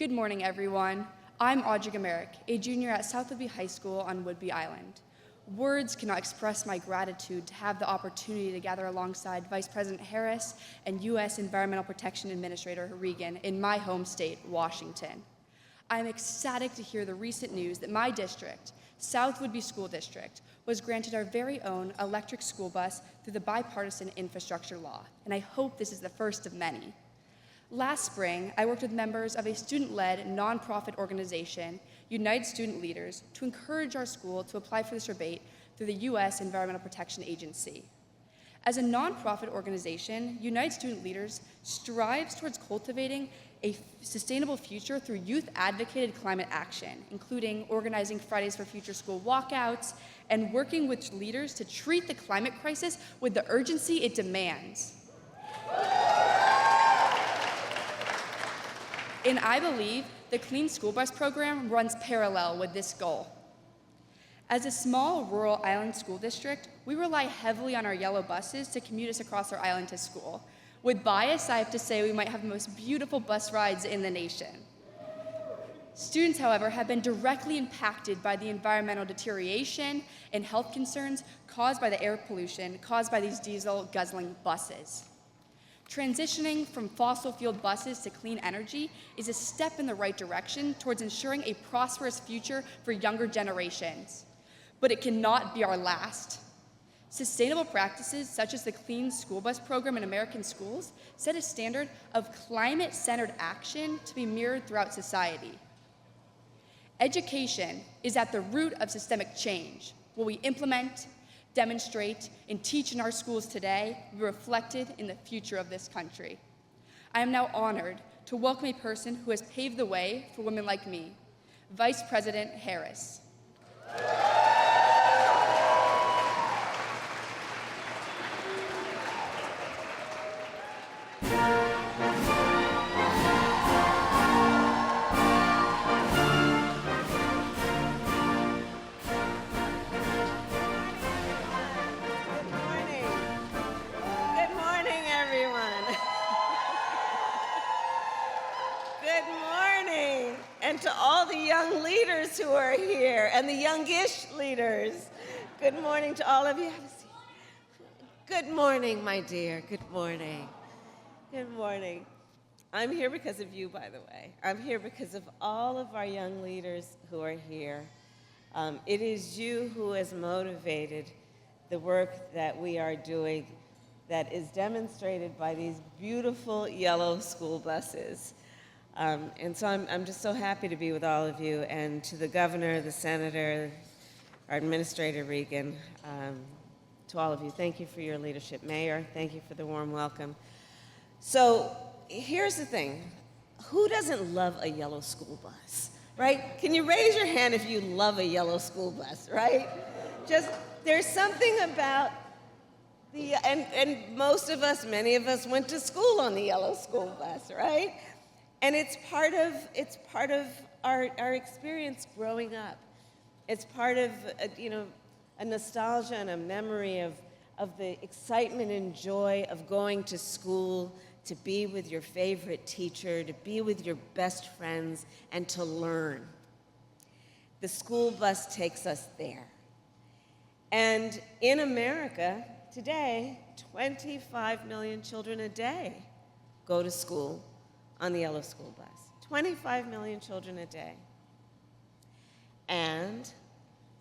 Good morning, everyone. I'm Audrey Gamerick, a junior at South Whidbey High School on Whidbey Island. Words cannot express my gratitude to have the opportunity to gather alongside Vice President Harris and U.S. Environmental Protection Administrator Regan in my home state, Washington. I'm ecstatic to hear the recent news that my district, South Whidbey School District, was granted our very own electric school bus through the bipartisan infrastructure law, and I hope this is the first of many. Last spring, I worked with members of a student-led nonprofit organization, United Student Leaders, to encourage our school to apply for this rebate through the U.S. Environmental Protection Agency. As a nonprofit organization, United Student Leaders strives towards cultivating a sustainable future through youth-advocated climate action, including organizing Fridays for Future school walkouts and working with leaders to treat the climate crisis with the urgency it demands. And I believe the Clean School Bus program runs parallel with this goal. As a small rural island school district, we rely heavily on our yellow buses to commute us across our island to school. With bias, I have to say we might have the most beautiful bus rides in the nation. Students, however, have been directly impacted by the environmental deterioration and health concerns caused by the air pollution caused by these diesel-guzzling buses. Transitioning from fossil-fueled buses to clean energy is a step in the right direction towards ensuring a prosperous future for younger generations. But it cannot be our last. Sustainable practices such as the Clean School Bus program in American schools set a standard of climate-centered action to be mirrored throughout society. Education is at the root of systemic change. What we implement, demonstrate, and teach in our schools today will be reflected in the future of this country. I am now honored to welcome a person who has paved the way for women like me, Vice President Harris. And to all the young leaders who are here, and the youngish leaders, good morning to all of you. Have a seat. Good morning, my dear. Good morning. Good morning. I'm here because of you, by the way. I'm here because of all of our young leaders who are here. It is you who has motivated the work that we are doing that is demonstrated by these beautiful yellow school buses. And so I'm just so happy to be with all of you, and to the governor, the senator, our administrator, Regan, to all of you, thank you for your leadership. Mayor, thank you for the warm welcome. So here's the thing. Who doesn't love a yellow school bus, right? Can you raise your hand if you love a yellow school bus, right? There's something about and most of us, many of us went to school on the yellow school bus, right? And it's part of our experience growing up. It's part of a nostalgia and a memory of the excitement and joy of going to school, to be with your favorite teacher, to be with your best friends, and to learn. The school bus takes us there. And in America today, 25 million children a day go to school on the yellow school bus. 25 million children a day. And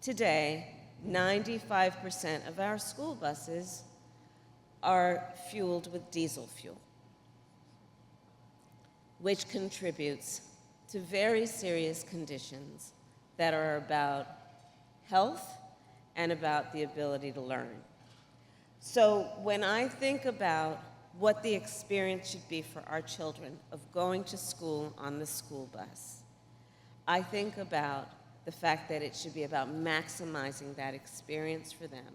today, 95% of our school buses are fueled with diesel fuel, which contributes to very serious conditions that are about health and about the ability to learn. So when I think about what the experience should be for our children of going to school on the school bus, I think about the fact that it should be about maximizing that experience for them,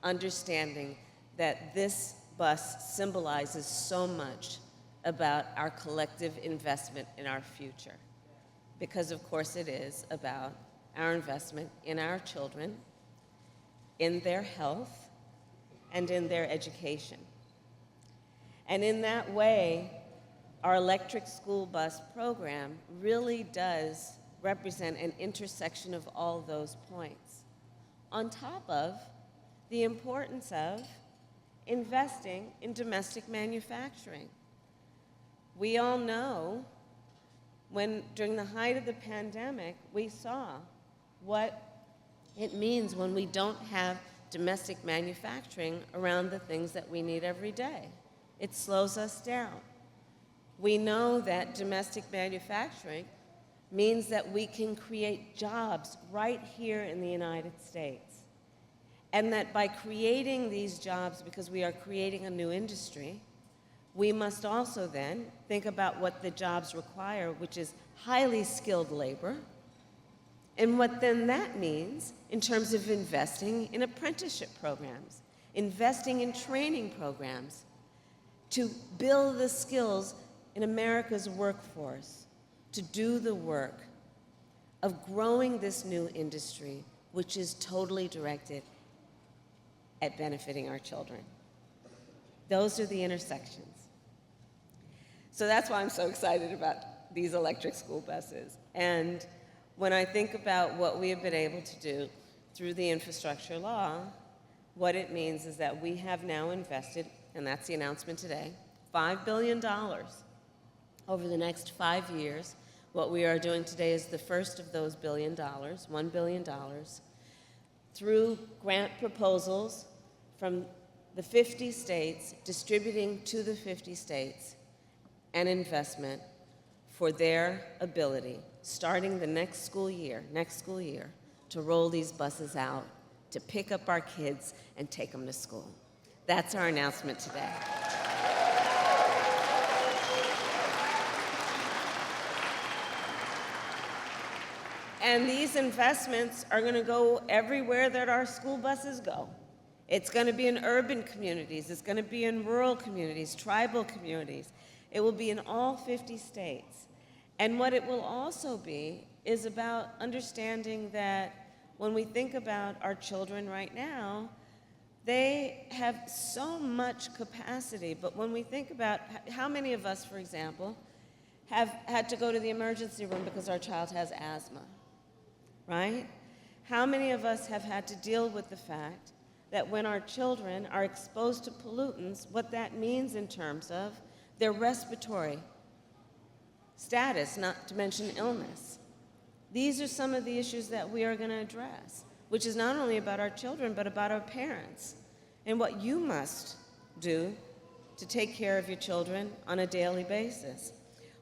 understanding that this bus symbolizes so much about our collective investment in our future, because of course it is about our investment in our children, in their health, and in their education. And in that way, our electric school bus program really does represent an intersection of all those points, on top of the importance of investing in domestic manufacturing. We all know when, during the height of the pandemic, we saw what it means when we don't have domestic manufacturing around the things that we need every day. It slows us down. We know that domestic manufacturing means that we can create jobs right here in the United States. And that by creating these jobs, because we are creating a new industry, we must also then think about what the jobs require, which is highly skilled labor, and what then that means in terms of investing in apprenticeship programs, investing in training programs to build the skills in America's workforce to do the work of growing this new industry, which is totally directed at benefiting our children. Those are the intersections. So that's why I'm so excited about these electric school buses. And when I think about what we have been able to do through the infrastructure law, what it means is that we have now invested, and that's the announcement today, $5 billion over the next 5 years. What we are doing today is the first of those $1 billion, $1 billion, through grant proposals from the 50 states, distributing to the 50 states an investment for their ability, starting the next school year, to roll these buses out, to pick up our kids and take them to school. That's our announcement today. And these investments are going to go everywhere that our school buses go. It's going to be in urban communities. It's going to be in rural communities, tribal communities. It will be in all 50 states. And what it will also be is about understanding that when we think about our children right now, they have so much capacity. But when we think about how many of us, for example, have had to go to the emergency room because our child has asthma, right? How many of us have had to deal with the fact that when our children are exposed to pollutants, what that means in terms of their respiratory status, not to mention illness. These are some of the issues that we are going to address, which is not only about our children, but about our parents and what you must do to take care of your children on a daily basis.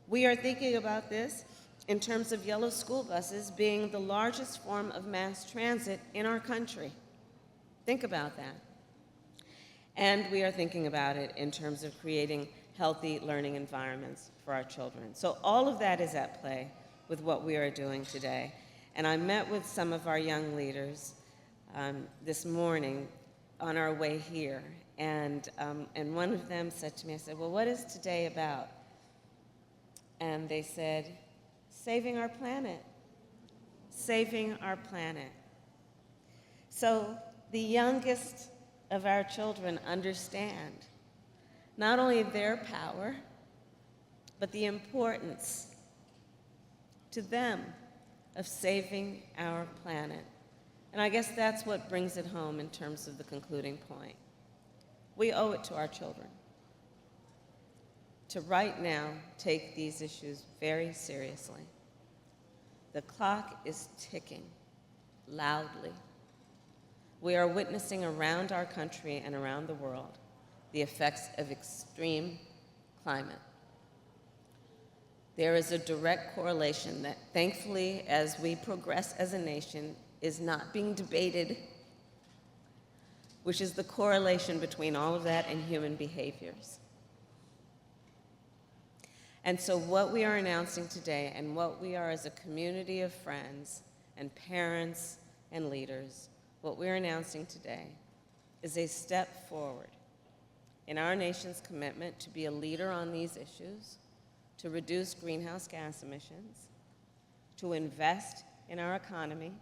We are thinking about this in terms of yellow school buses being the largest form of mass transit in our country. Think about that. And we are thinking about it in terms of creating healthy learning environments for our children. So all of that is at play with what we are doing today. And I met with some of our young leaders this morning on our way here. And one of them said to me, I said, well, what is today about? And they said, saving our planet. Saving our planet. So the youngest of our children understand not only their power, but the importance to them of saving our planet. And I guess that's what brings it home in terms of the concluding point. We owe it to our children to right now take these issues very seriously. The clock is ticking loudly. We are witnessing around our country and around the world the effects of extreme climate. There is a direct correlation that, thankfully, as we progress as a nation, is not being debated, which is the correlation between all of that and human behaviors. And so what we are announcing today, and what we are as a community of friends and parents and leaders, what we're announcing today is a step forward in our nation's commitment to be a leader on these issues, to reduce greenhouse gas emissions, to invest in our economy,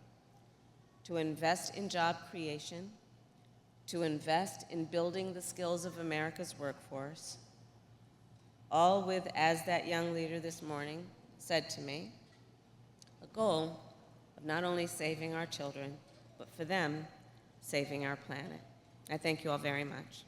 to invest in job creation, to invest in building the skills of America's workforce, all with, as that young leader this morning said to me, a goal of not only saving our children, but for them, saving our planet. I thank you all very much.